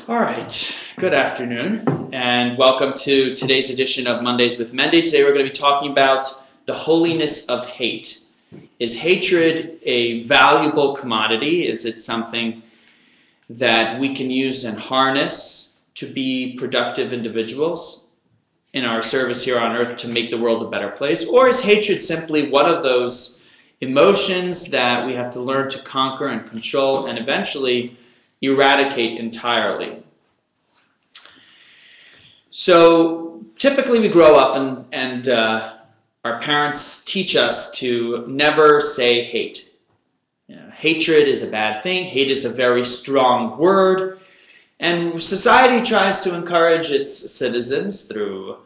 All right, good afternoon, and welcome to today's edition of Mondays with Mendy. Today we're going to be talking about the holiness of hate. Is hatred a valuable commodity? Is it something that we can use and harness to be productive individuals in our service here on earth to make the world a better place? Or is hatred simply one of those emotions that we have to learn to conquer and control and eventually eradicate entirely? So typically we grow up and our parents teach us to never say hate. Hatred is a bad thing. Hate is a very strong word. And society tries to encourage its citizens through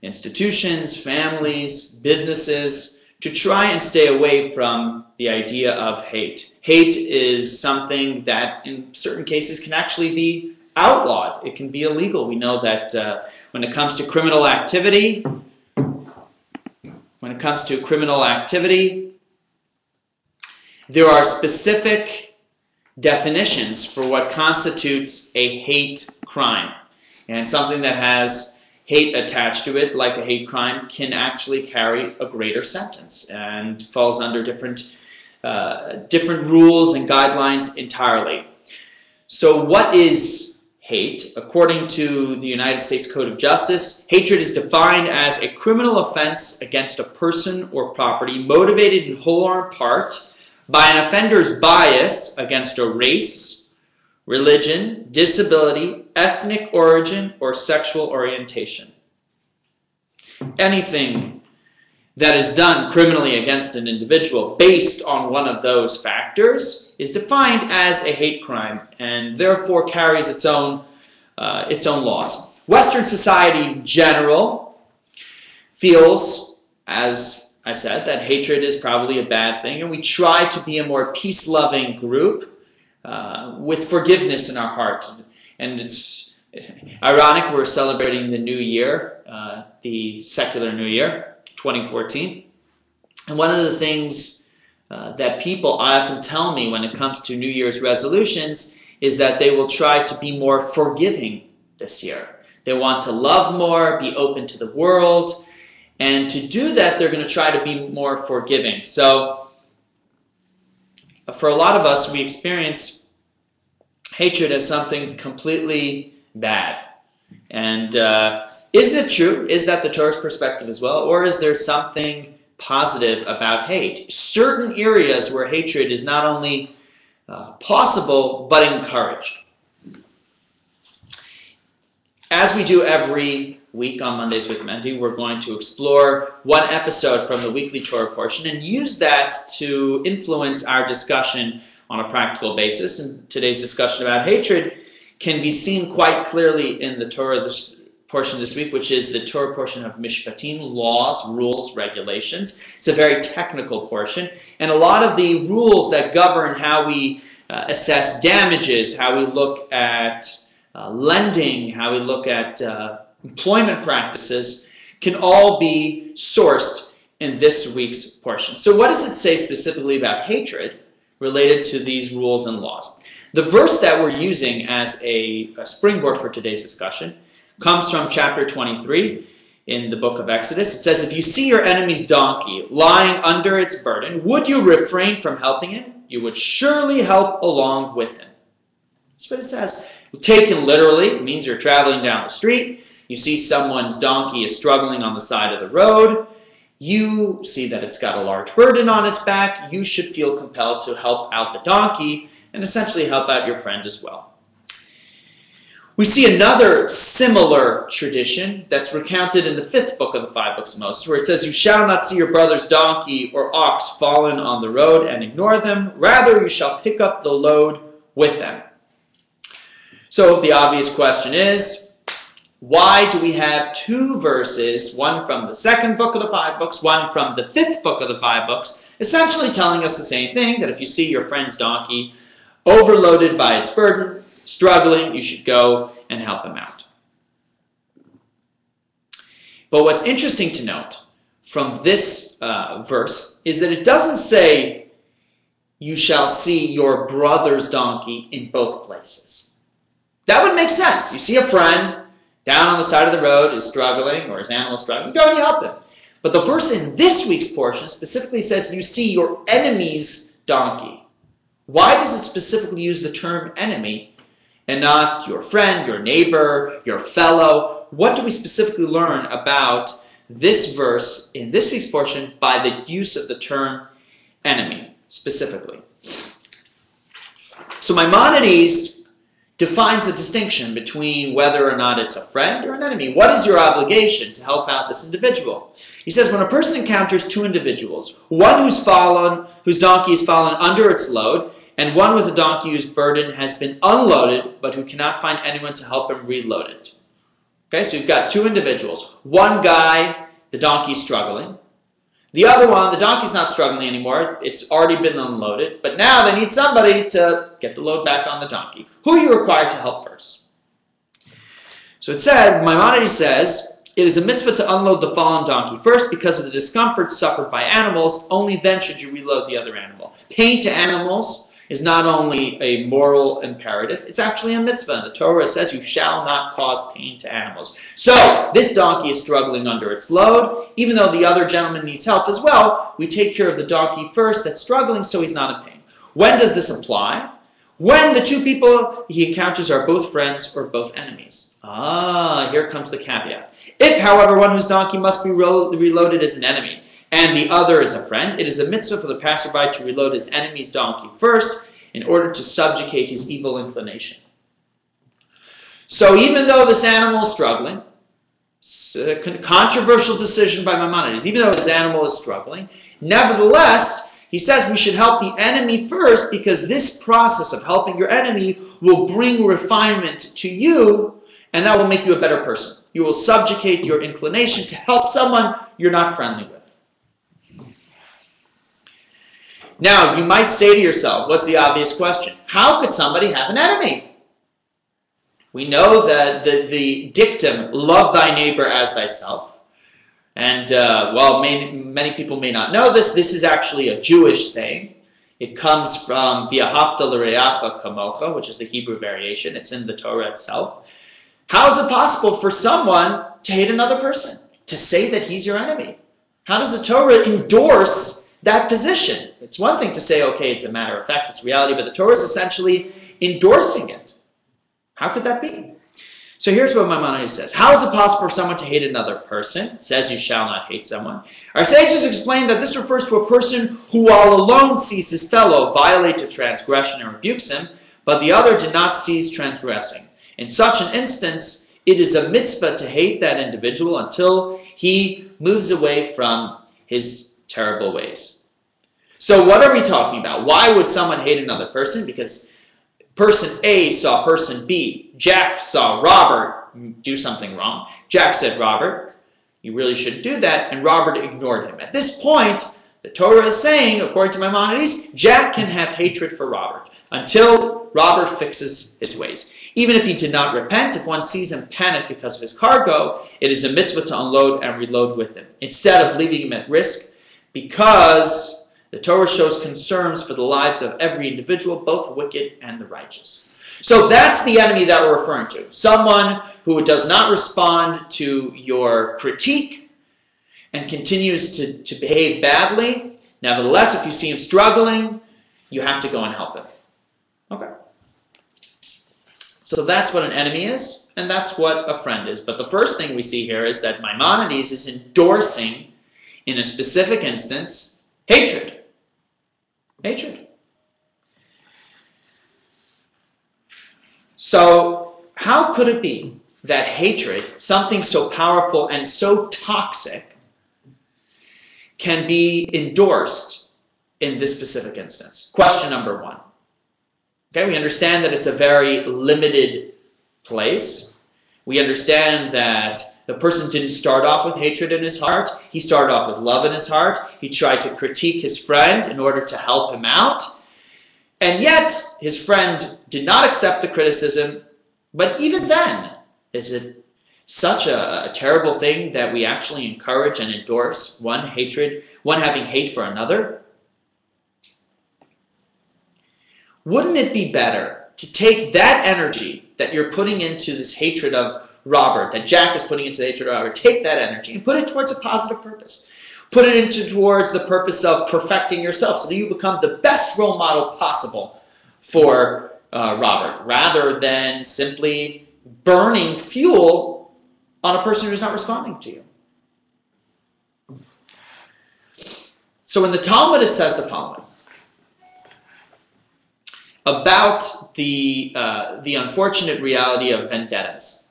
institutions, families, businesses, to try and stay away from the idea of hate. Hate is something that in certain cases can actually be outlawed. It can be illegal. We know that when it comes to criminal activity, there are specific definitions for what constitutes a hate crime. And something that has hate attached to it, like a hate crime, can actually carry a greater sentence and falls under different rules and guidelines entirely. So what is hate? According to the United States Code of Justice, hatred is defined as a criminal offense against a person or property motivated in whole or in part by an offender's bias against a race, religion, disability, ethnic origin, or sexual orientation. Anything that is done criminally against an individual based on one of those factors is defined as a hate crime and therefore carries its own laws. Western society in general feels, as I said, that hatred is probably a bad thing, and we try to be a more peace-loving group with forgiveness in our heart. And it's ironic, we're celebrating the new year, the secular new year, 2014. And one of the things that people often tell me when it comes to New Year's resolutions is that they will try to be more forgiving this year. They want to love more, be open to the world, and to do that, they're going to try to be more forgiving. So for a lot of us, we experience hatred as something completely bad. And isn't it true? Is that the Torah's perspective as well? Or is there something positive about hate? Certain areas where hatred is not only possible, but encouraged. As we do every week on Mondays with Mendy, we're going to explore one episode from the weekly Torah portion and use that to influence our discussion on a practical basis. And today's discussion about hatred can be seen quite clearly in the Torah portion this week, which is the Torah portion of Mishpatim, laws, rules, regulations. It's a very technical portion, and a lot of the rules that govern how we assess damages, how we look at lending, how we look at employment practices, can all be sourced in this week's portion. So what does it say specifically about hatred related to these rules and laws? The verse that we're using as a springboard for today's discussion comes from chapter 23 in the book of Exodus. It says, "If you see your enemy's donkey lying under its burden, would you refrain from helping him? You would surely help along with him." That's what it says. Taken literally, it means you're traveling down the street. You see someone's donkey is struggling on the side of the road. You see that it's got a large burden on its back. You should feel compelled to help out the donkey and essentially help out your friend as well. We see another similar tradition that's recounted in the 5th book of the 5 books of Moses, where it says, "You shall not see your brother's donkey or ox fallen on the road and ignore them. Rather, you shall pick up the load with them." So the obvious question is, why do we have two verses, one from the 2nd book of the 5 books, one from the 5th book of the 5 books, essentially telling us the same thing, that if you see your friend's donkey overloaded by its burden, struggling, you should go and help him out. But what's interesting to note from this verse is that it doesn't say you shall see your brother's donkey in both places. That would make sense. You see a friend down on the side of the road is struggling, or his animal is struggling, go and you help him. But the verse in this week's portion specifically says you see your enemy's donkey. Why does it specifically use the term enemy and not your friend, your neighbor, your fellow? What do we specifically learn about this verse in this week's portion by the use of the term enemy specifically? So Maimonides defines a distinction between whether or not it's a friend or an enemy. What is your obligation to help out this individual? He says, when a person encounters two individuals, one whose donkey has fallen under its load, and one with a donkey whose burden has been unloaded, but who cannot find anyone to help him reload it. Okay, so you've got two individuals. One guy, the donkey's struggling. The other one, the donkey's not struggling anymore. It's already been unloaded. But now they need somebody to get the load back on the donkey. Who are you required to help first? So it said, Maimonides says, it is a mitzvah to unload the fallen donkey first because of the discomfort suffered by animals. Only then should you reload the other animal. Pain to animals is not only a moral imperative, it's actually a mitzvah. The Torah says you shall not cause pain to animals. So this donkey is struggling under its load. Even though the other gentleman needs help as well, we take care of the donkey first that's struggling so he's not in pain. When does this apply? When the two people he encounters are both friends or both enemies. Here comes the caveat. If, however, one whose donkey must be reloaded is an enemy, and the other is a friend, it is a mitzvah for the passerby to reload his enemy's donkey first in order to subjugate his evil inclination. So even though this animal is struggling, it's a controversial decision by Maimonides, even though this animal is struggling, nevertheless, he says we should help the enemy first because this process of helping your enemy will bring refinement to you, and that will make you a better person. You will subjugate your inclination to help someone you're not friendly with. Now, you might say to yourself, what's the obvious question? How could somebody have an enemy? We know that the dictum, love thy neighbor as thyself. And while many people may not know this, this is actually a Jewish saying. It comes from V'ahavta l'reacha kamocha, which is the Hebrew variation. It's in the Torah itself. How is it possible for someone to hate another person, to say that he's your enemy? How does the Torah endorse that position? It's one thing to say, okay, it's a matter of fact, it's reality, but the Torah is essentially endorsing it. How could that be? So here's what Maimonides says. How is it possible for someone to hate another person? It says you shall not hate someone. Our sages explain that this refers to a person who all alone sees his fellow violate a transgression and rebukes him, but the other did not cease transgressing. In such an instance, it is a mitzvah to hate that individual until he moves away from his terrible ways. So what are we talking about? Why would someone hate another person? Because person A saw person B. Jack saw Robert do something wrong. Jack said, Robert, you really shouldn't do that, and Robert ignored him. At this point, the Torah is saying, according to Maimonides, Jack can have hatred for Robert until Robert fixes his ways. Even if he did not repent, if one sees him panic because of his cargo, it is a mitzvah to unload and reload with him, instead of leaving him at risk, because the Torah shows concerns for the lives of every individual, both the wicked and the righteous. So that's the enemy that we're referring to. Someone who does not respond to your critique and continues to behave badly. Nevertheless, if you see him struggling, you have to go and help him. Okay. So that's what an enemy is, and that's what a friend is. But the first thing we see here is that Maimonides is endorsing, in a specific instance, hatred. Hatred. So how could it be that hatred, something so powerful and so toxic, can be endorsed in this specific instance? Question number one. Okay, we understand that it's a very limited place. We understand that the person didn't start off with hatred in his heart. He started off with love in his heart. He tried to critique his friend in order to help him out. And yet, his friend did not accept the criticism. But even then, is it such a terrible thing that we actually encourage and endorse one having hate for another? Wouldn't it be better to take that energy that you're putting into this hatred of Robert, that Jack is putting into the hatred of Robert, take that energy and put it towards a positive purpose. Put it towards the purpose of perfecting yourself so that you become the best role model possible for Robert, rather than simply burning fuel on a person who's not responding to you. So in the Talmud it says the following about the unfortunate reality of vendettas.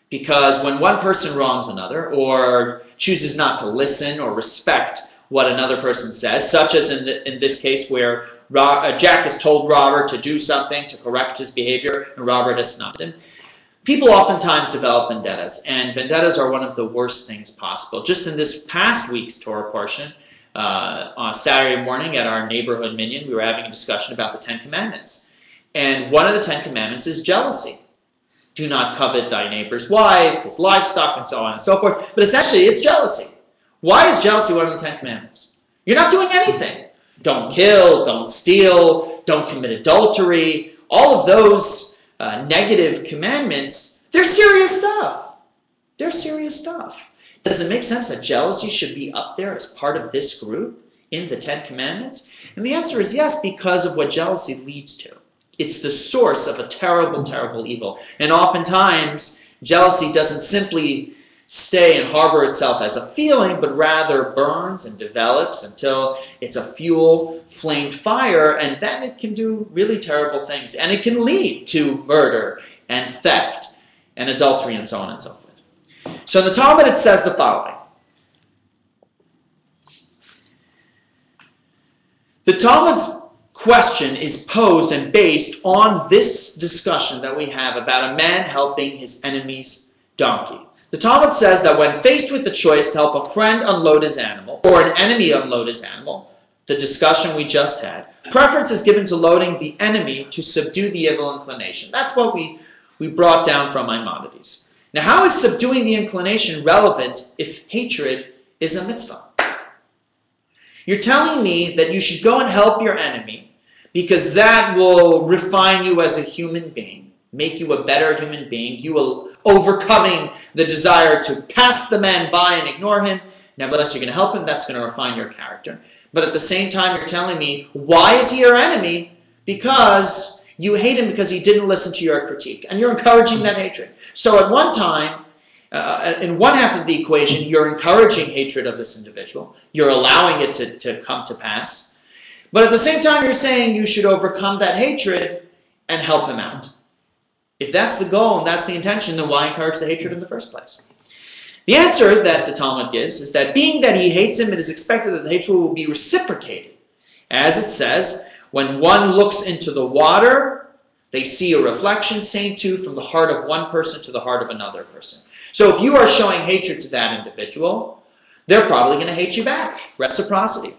Because when one person wrongs another or chooses not to listen or respect what another person says, such as in this case where Jack has told Robert to do something to correct his behavior and Robert has snubbed him, people oftentimes develop vendettas, and vendettas are one of the worst things possible. Just in this past week's Torah portion, on Saturday morning at our neighborhood minyan, we were having a discussion about the Ten Commandments. And one of the Ten Commandments is jealousy. Do not covet thy neighbor's wife, his livestock, and so on and so forth. But essentially, it's jealousy. Why is jealousy one of the Ten Commandments? You're not doing anything. Don't kill, don't steal, don't commit adultery. All of those negative commandments, they're serious stuff. They're serious stuff. Does it make sense that jealousy should be up there as part of this group in the Ten Commandments? And the answer is yes, because of what jealousy leads to. It's the source of a terrible, terrible evil. And oftentimes, jealousy doesn't simply stay and harbor itself as a feeling, but rather burns and develops until it's a fuel-flamed fire, and then it can do really terrible things. And it can lead to murder and theft and adultery and so on and so forth. So in the Talmud it says the following. The Talmud's question is posed and based on this discussion that we have about a man helping his enemy's donkey. The Talmud says that when faced with the choice to help a friend unload his animal or an enemy unload his animal, the discussion we just had, preference is given to loading the enemy to subdue the evil inclination. That's what we brought down from Maimonides. Now, how is subduing the inclination relevant if hatred is a mitzvah? You're telling me that you should go and help your enemy because that will refine you as a human being, make you a better human being. You will overcoming the desire to pass the man by and ignore him. Nevertheless, you're going to help him. That's going to refine your character. But at the same time, you're telling me, why is he your enemy? Because you hate him because he didn't listen to your critique. And you're encouraging that hatred. So at one time, in one half of the equation, you're encouraging hatred of this individual. You're allowing it to come to pass. But at the same time, you're saying you should overcome that hatred and help him out. If that's the goal and that's the intention, then why encourage the hatred in the first place? The answer that the Talmud gives is that being that he hates him, it is expected that the hatred will be reciprocated. As it says, when one looks into the water, they see a reflection, same too, from the heart of one person to the heart of another person. So if you are showing hatred to that individual, they're probably going to hate you back. Reciprocity.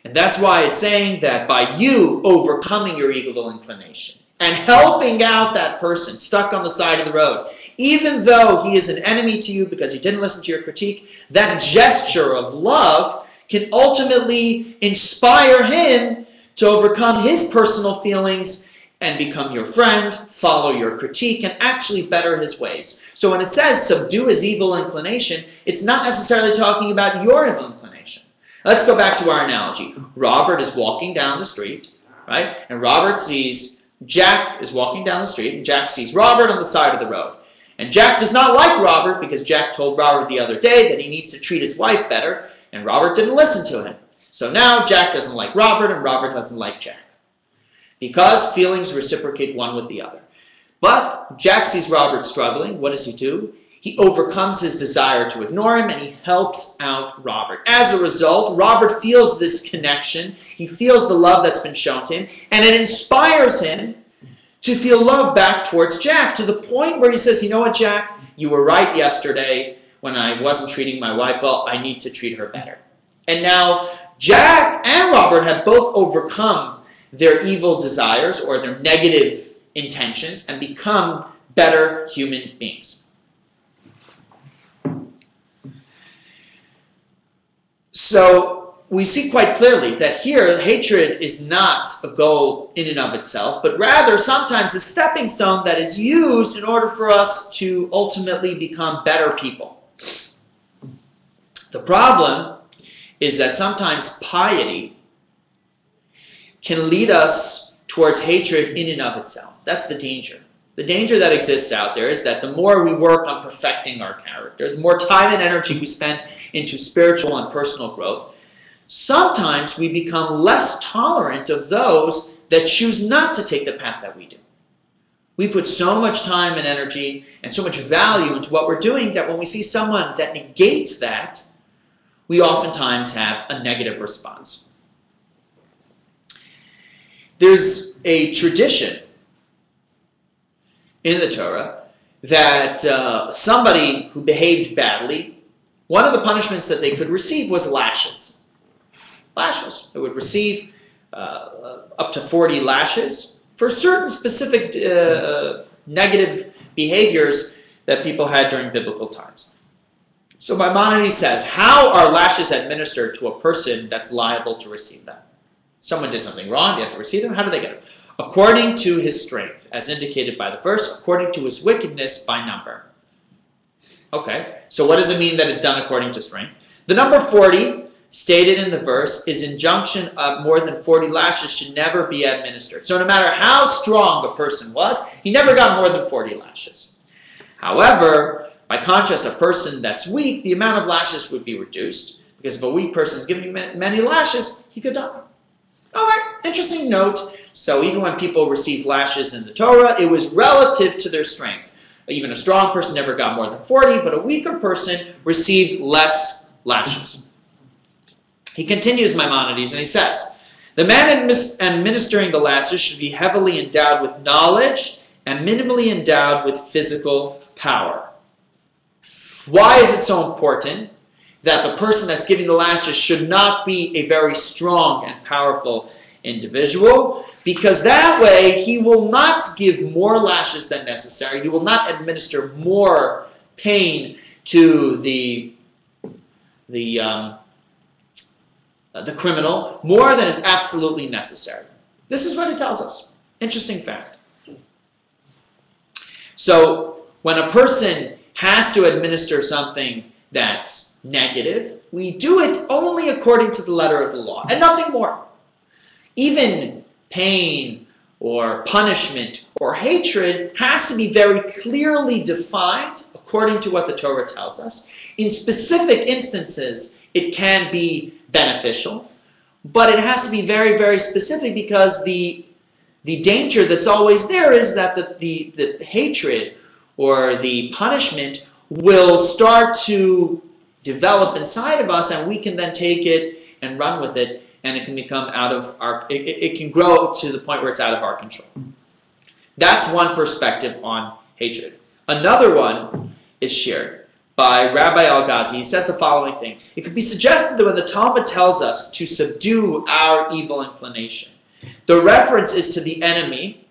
And that's why it's saying that by you overcoming your evil inclination and helping out that person stuck on the side of the road, even though he is an enemy to you because he didn't listen to your critique, that gesture of love can ultimately inspire him to overcome his personal feelings and become your friend, follow your critique, and actually better his ways. So when it says subdue his evil inclination, it's not necessarily talking about your evil inclination. Let's go back to our analogy. Robert is walking down the street, right? And Robert sees Jack is walking down the street, and Jack sees Robert on the side of the road. And Jack does not like Robert because Jack told Robert the other day that he needs to treat his wife better, and Robert didn't listen to him. So now Jack doesn't like Robert, and Robert doesn't like Jack. Because feelings reciprocate one with the other. But Jack sees Robert struggling. What does he do? He overcomes his desire to ignore him, and he helps out Robert. As a result, Robert feels this connection. He feels the love that's been shown to him, and it inspires him to feel love back towards Jack, to the point where he says, you know what, Jack? You were right yesterday when I wasn't treating my wife well. I need to treat her better. And now Jack and Robert have both overcome their evil desires or their negative intentions and become better human beings. So we see quite clearly that here hatred is not a goal in and of itself, but rather sometimes a stepping stone that is used in order for us to ultimately become better people. The problem is that sometimes piety can lead us towards hatred in and of itself. That's the danger. The danger that exists out there is that the more we work on perfecting our character, the more time and energy we spend into spiritual and personal growth, sometimes we become less tolerant of those that choose not to take the path that we do. We put so much time and energy and so much value into what we're doing that when we see someone that negates that, we oftentimes have a negative response. There's a tradition in the Torah that somebody who behaved badly, one of the punishments that they could receive was lashes. Lashes. They would receive up to 40 lashes for certain specific negative behaviors that people had during biblical times. So Maimonides says, how are lashes administered to a person that's liable to receive them? Someone did something wrong, they have to receive them. How do they get them? According to his strength, as indicated by the verse, according to his wickedness by number. Okay, so what does it mean that it's done according to strength? The number 40, stated in the verse, is injunction of more than 40 lashes should never be administered. So no matter how strong a person was, he never got more than 40 lashes. However, by contrast, a person that's weak, the amount of lashes would be reduced, because if a weak person is given many lashes, he could die. All right, interesting note. So even when people received lashes in the Torah, it was relative to their strength. Even a strong person never got more than 40, but a weaker person received less lashes. He continues, Maimonides, and he says, the man administering the lashes should be heavily endowed with knowledge and minimally endowed with physical power. Why is it so important that the person that's giving the lashes should not be a very strong and powerful individual? Because that way he will not give more lashes than necessary. He will not administer more pain to the criminal, more than is absolutely necessary. This is what it tells us. Interesting fact. So when a person has to administer something that's negative, we do it only according to the letter of the law and nothing more. Even pain or punishment or hatred has to be very clearly defined according to what the Torah tells us. In specific instances, it can be beneficial, but it has to be very, very specific, because the danger that's always there is that the hatred or the punishment will start to develop inside of us, and we can then take it and run with it, and it can become it can grow to the point where it's out of our control. That's one perspective on hatred. Another one is shared by Rabbi Al-Ghazi. He says the following thing: it could be suggested that when the Talmud tells us to subdue our evil inclination, the reference is to the enemy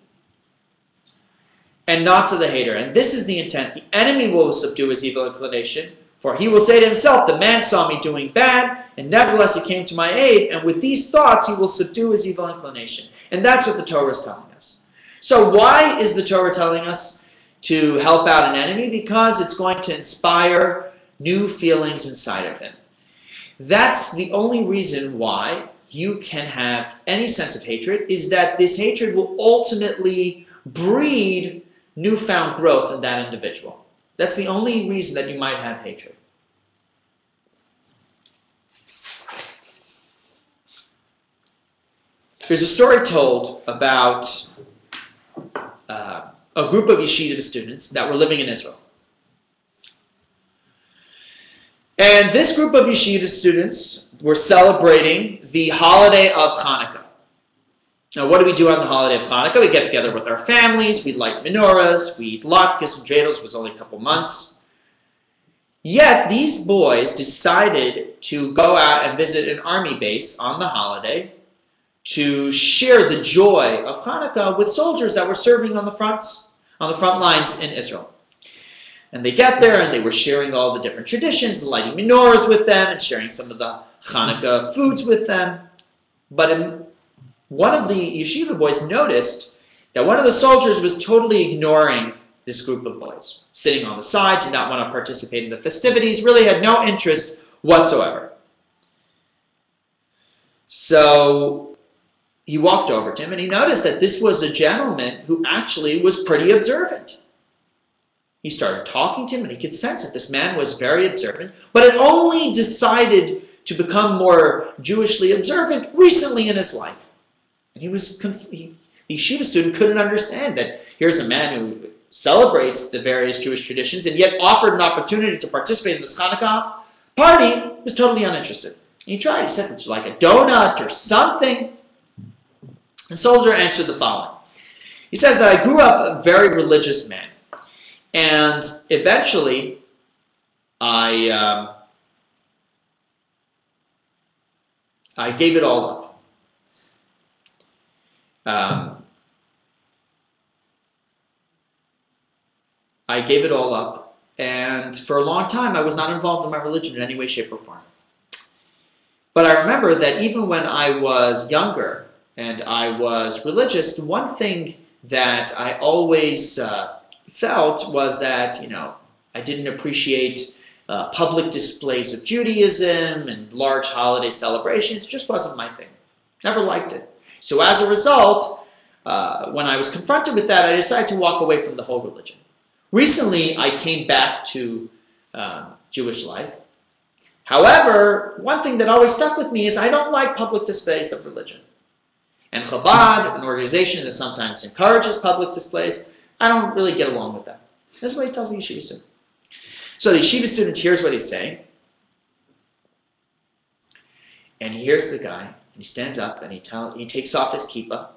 and not to the hater. And this is the intent. The enemy will subdue his evil inclination, for he will say to himself, the man saw me doing bad, and nevertheless he came to my aid, and with these thoughts he will subdue his evil inclination. And that's what the Torah is telling us. So why is the Torah telling us to help out an enemy? Because it's going to inspire new feelings inside of him. That's the only reason why you can have any sense of hatred, is that this hatred will ultimately breed newfound growth in that individual. That's the only reason that you might have hatred. There's a story told about a group of yeshiva students that were living in Israel. And this group of yeshiva students were celebrating the holiday of Hanukkah. Now, what do we do on the holiday of Hanukkah? We get together with our families, we light menorahs, we eat latkes and dreidels. It was only a couple months. Yet, these boys decided to go out and visit an army base on the holiday to share the joy of Hanukkah with soldiers that were serving on the front lines in Israel. And they get there and they were sharing all the different traditions and lighting menorahs with them and sharing some of the Hanukkah foods with them. But one of the yeshiva boys noticed that one of the soldiers was totally ignoring this group of boys, sitting on the side, did not want to participate in the festivities, really had no interest whatsoever. So he walked over to him and he noticed that this was a gentleman who actually was pretty observant. He started talking to him and he could sense that this man was very observant, but had only decided to become more Jewishly observant recently in his life. And the yeshiva student couldn't understand that here's a man who celebrates the various Jewish traditions and yet offered an opportunity to participate in this Hanukkah party, was totally uninterested. He tried. He said, would you like a donut or something? The soldier answered the following. He says that I grew up a very religious man. And eventually, I gave it all up. I gave it all up, and for a long time I was not involved in my religion in any way, shape, or form. But I remember that even when I was younger and I was religious, one thing that I always felt was that, I didn't appreciate public displays of Judaism and large holiday celebrations. It just wasn't my thing. Never liked it. So as a result, when I was confronted with that, I decided to walk away from the whole religion. Recently, I came back to Jewish life. However, one thing that always stuck with me is I don't like public displays of religion. And Chabad, an organization that sometimes encourages public displays, I don't really get along with that. That's what he tells the yeshiva student. So the yeshiva student hears what he's saying, and he hears the guy, and he stands up, and he takes off his kippah,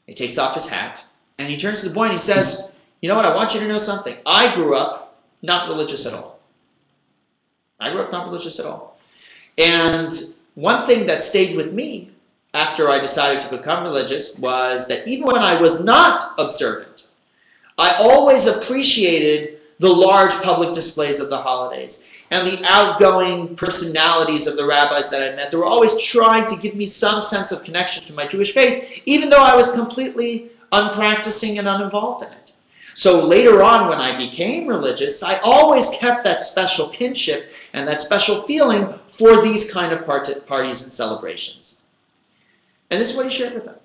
he takes off his hat, and he turns to the boy and he says, you know what, I want you to know something. I grew up not religious at all. I grew up not religious at all. And one thing that stayed with me after I decided to become religious was that even when I was not observant, I always appreciated the large public displays of the holidays and the outgoing personalities of the rabbis that I met. They were always trying to give me some sense of connection to my Jewish faith, even though I was completely unpracticing and uninvolved in it. So later on, when I became religious, I always kept that special kinship and that special feeling for these kind of parties and celebrations. And this is what he shared with them.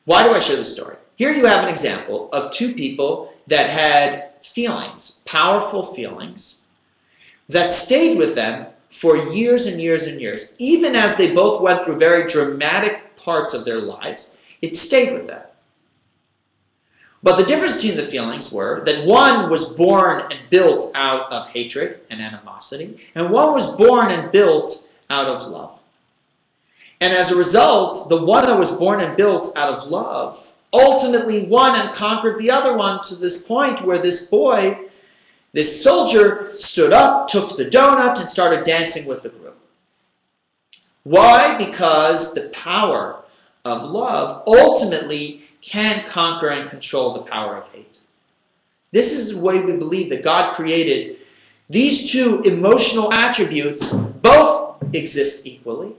Why do I share this story? Here you have an example of two people that had feelings, powerful feelings, that stayed with them for years and years and years. Even as they both went through very dramatic parts of their lives, it stayed with them. But the difference between the feelings were that one was born and built out of hatred and animosity, and one was born and built out of love. And as a result, the one that was born and built out of love ultimately won and conquered the other one to this point where this boy, this soldier, stood up, took the donut, and started dancing with the group. Why? Because the power of love ultimately can conquer and control the power of hate. This is the way we believe that God created these two emotional attributes. Both exist equally.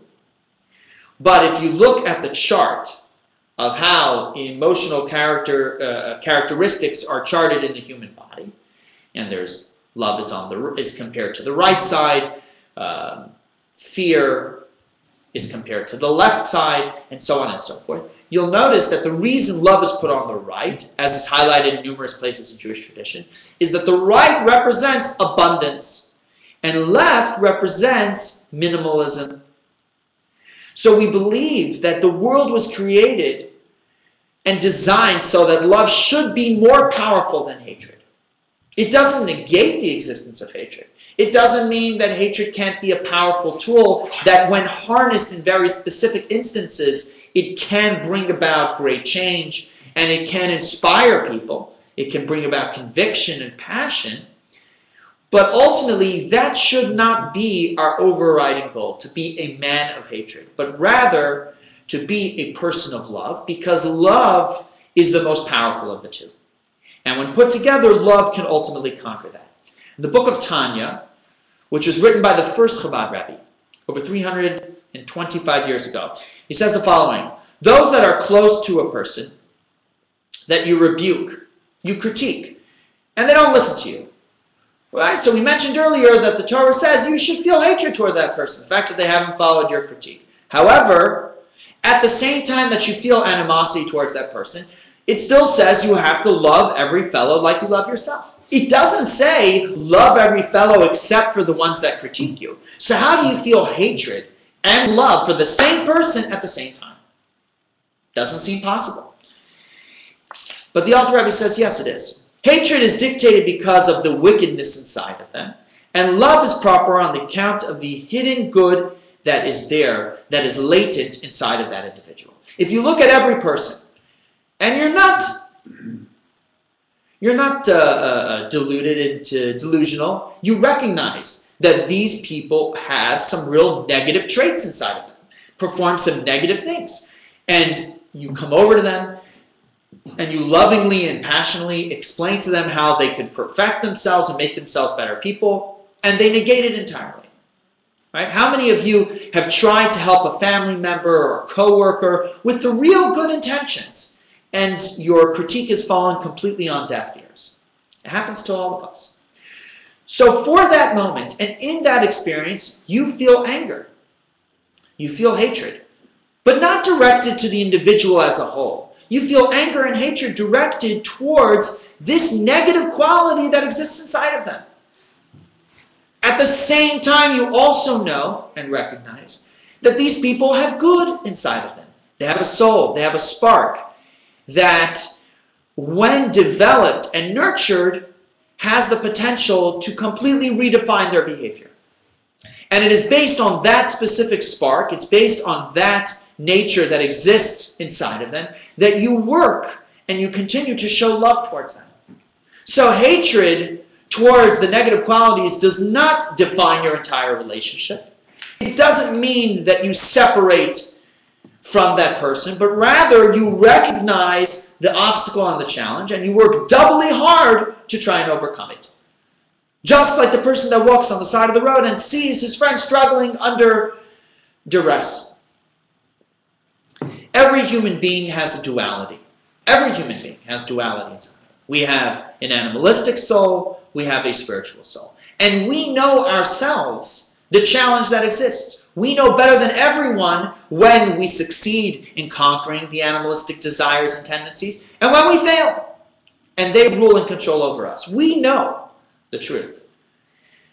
But if you look at the chart of how emotional characteristics are charted in the human body, and there's love is compared to the right side, fear is compared to the left side, and so on and so forth, you'll notice that the reason love is put on the right, as is highlighted in numerous places in Jewish tradition, is that the right represents abundance, and left represents minimalism. So we believe that the world was created and designed so that love should be more powerful than hatred. It doesn't negate the existence of hatred. It doesn't mean that hatred can't be a powerful tool that when harnessed in very specific instances, it can bring about great change and it can inspire people. It can bring about conviction and passion. But ultimately, that should not be our overriding goal, to be a man of hatred, but rather to be a person of love, because love is the most powerful of the two. And when put together, love can ultimately conquer that. In the book of Tanya, which was written by the first Chabad Rebbe, over 325 years ago. He says the following: those that are close to a person that you rebuke, you critique, and they don't listen to you. Right? So we mentioned earlier that the Torah says you should feel hatred toward that person, the fact that they haven't followed your critique. However, at the same time that you feel animosity towards that person, it still says you have to love every fellow like you love yourself. It doesn't say love every fellow except for the ones that critique you. So how do you feel hatred and love for the same person at the same time? Doesn't seem possible. But the Alter Rebbe says yes, it is. Hatred is dictated because of the wickedness inside of them, and love is proper on the account of the hidden good that is there, that is latent inside of that individual. If you look at every person, and you're not deluded into delusional, you recognize that these people have some real negative traits inside of them, perform some negative things, and you come over to them, and you lovingly and passionately explain to them how they could perfect themselves and make themselves better people, and they negate it entirely. Right? How many of you have tried to help a family member or a coworker with the real good intentions, and your critique has fallen completely on deaf ears? It happens to all of us. So for that moment, and in that experience, you feel anger. You feel hatred, but not directed to the individual as a whole. You feel anger and hatred directed towards this negative quality that exists inside of them. At the same time, you also know and recognize that these people have good inside of them. They have a soul, they have a spark that, when developed and nurtured, has the potential to completely redefine their behavior. And it is based on that specific spark, it's based on that nature that exists inside of them, that you work and you continue to show love towards them. So hatred towards the negative qualities does not define your entire relationship. It doesn't mean that you separate from that person, but rather you recognize the obstacle and the challenge, and you work doubly hard to try and overcome it. Just like the person that walks on the side of the road and sees his friend struggling under duress. Every human being has a duality. Every human being has duality inside. We have an animalistic soul, we have a spiritual soul. And we know ourselves the challenge that exists. We know better than everyone when we succeed in conquering the animalistic desires and tendencies, and when we fail, and they rule and control over us. We know the truth.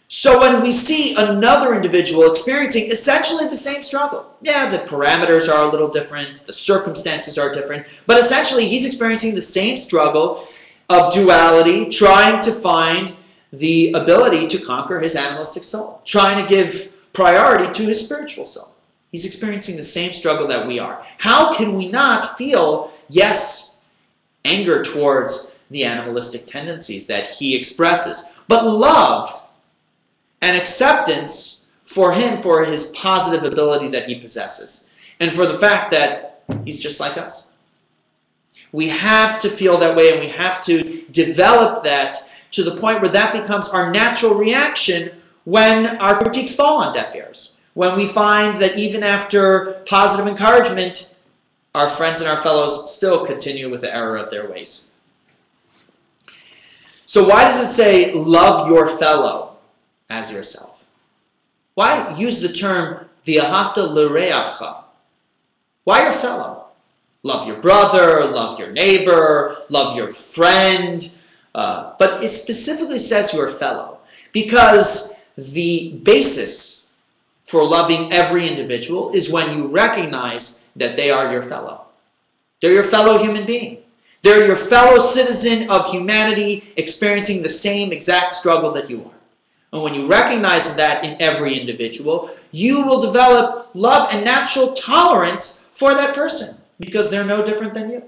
So when we see another individual experiencing essentially the same struggle, yeah, the parameters are a little different, the circumstances are different, but essentially he's experiencing the same struggle of duality, trying to find the ability to conquer his animalistic soul, trying to give priority to his spiritual soul. He's experiencing the same struggle that we are. How can we not feel, yes, anger towards the animalistic tendencies that he expresses, but love and acceptance for him, for his positive ability that he possesses, and for the fact that he's just like us. We have to feel that way, and we have to develop that to the point where that becomes our natural reaction when our critiques fall on deaf ears. When we find that even after positive encouragement, our friends and our fellows still continue with the error of their ways. So why does it say, love your fellow as yourself? Why use the term v'ahavta l'reacha? Why your fellow? Love your brother, love your neighbor, love your friend. But it specifically says your fellow, because the basis for loving every individual is when you recognize that they are your fellow. They're your fellow human being. They're your fellow citizen of humanity experiencing the same exact struggle that you are. And when you recognize that in every individual, you will develop love and natural tolerance for that person, because they're no different than you.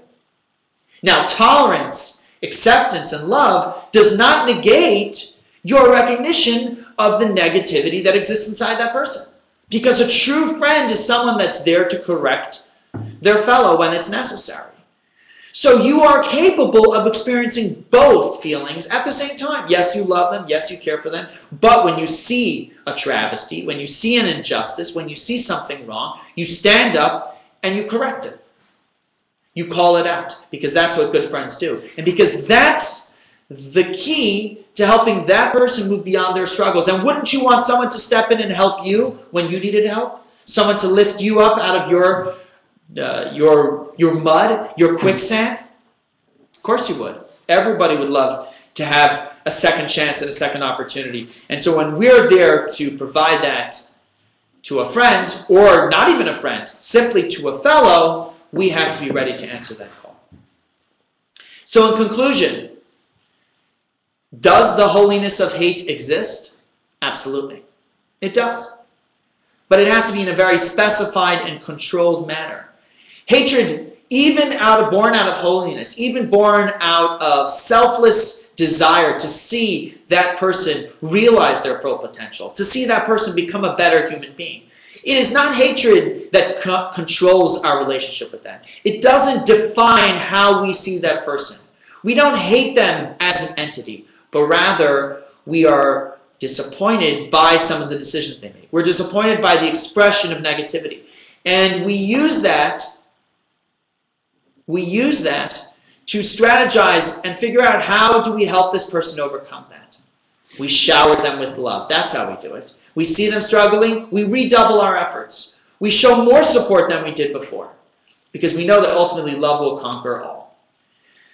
Now, tolerance, acceptance, and love does not negate your recognition of the negativity that exists inside that person. Because a true friend is someone that's there to correct their fellow when it's necessary. So you are capable of experiencing both feelings at the same time. Yes, you love them. Yes, you care for them. But when you see a travesty, when you see an injustice, when you see something wrong, you stand up and you correct it. You call it out, because that's what good friends do. And because that's the key to helping that person move beyond their struggles. And wouldn't you want someone to step in and help you when you needed help? Someone to lift you up out of your mud, your quicksand? Of course you would. Everybody would love to have a second chance and a second opportunity. And so when we're there to provide that to a friend, or not even a friend, simply to a fellow, we have to be ready to answer that call. So in conclusion, does the holiness of hate exist? Absolutely. It does. But it has to be in a very specified and controlled manner. Hatred, even born out of holiness, even born out of selfless desire to see that person realize their full potential, to see that person become a better human being. It is not hatred that controls our relationship with them. It doesn't define how we see that person. We don't hate them as an entity, but rather we are disappointed by some of the decisions they make. We're disappointed by the expression of negativity. And we use that to strategize and figure out, how do we help this person overcome that? We shower them with love. That's how we do it. We see them struggling, we redouble our efforts. We show more support than we did before, because we know that ultimately love will conquer all.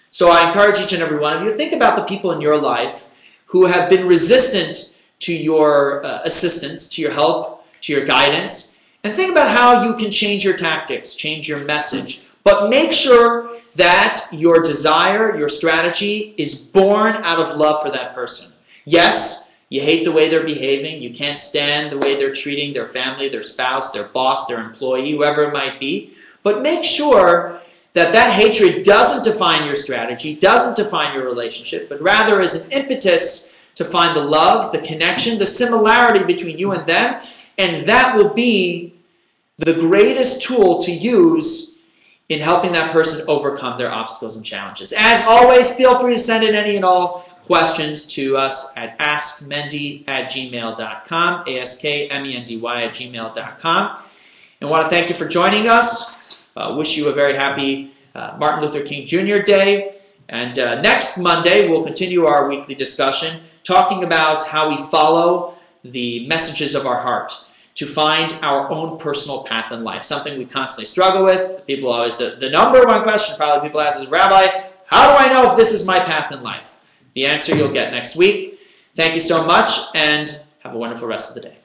So I encourage each and every one of you, think about the people in your life who have been resistant to your assistance, to your help, to your guidance, and think about how you can change your tactics, change your message. But make sure that your desire, your strategy is born out of love for that person. Yes, you hate the way they're behaving. You can't stand the way they're treating their family, their spouse, their boss, their employee, whoever it might be. But make sure that that hatred doesn't define your strategy, doesn't define your relationship, but rather is an impetus to find the love, the connection, the similarity between you and them. And that will be the greatest tool to use in helping that person overcome their obstacles and challenges. As always, feel free to send in any and all questions to us at askmendy@gmail.com, askmendy@gmail.com. And I want to thank you for joining us. Wish you a very happy Martin Luther King Jr. Day. And next Monday, we'll continue our weekly discussion, talking about how we follow the messages of our heart to find our own personal path in life, something we constantly struggle with. People always, the number one question probably people ask is, Rabbi, how do I know if this is my path in life? The answer you'll get next week. Thank you so much, and have a wonderful rest of the day.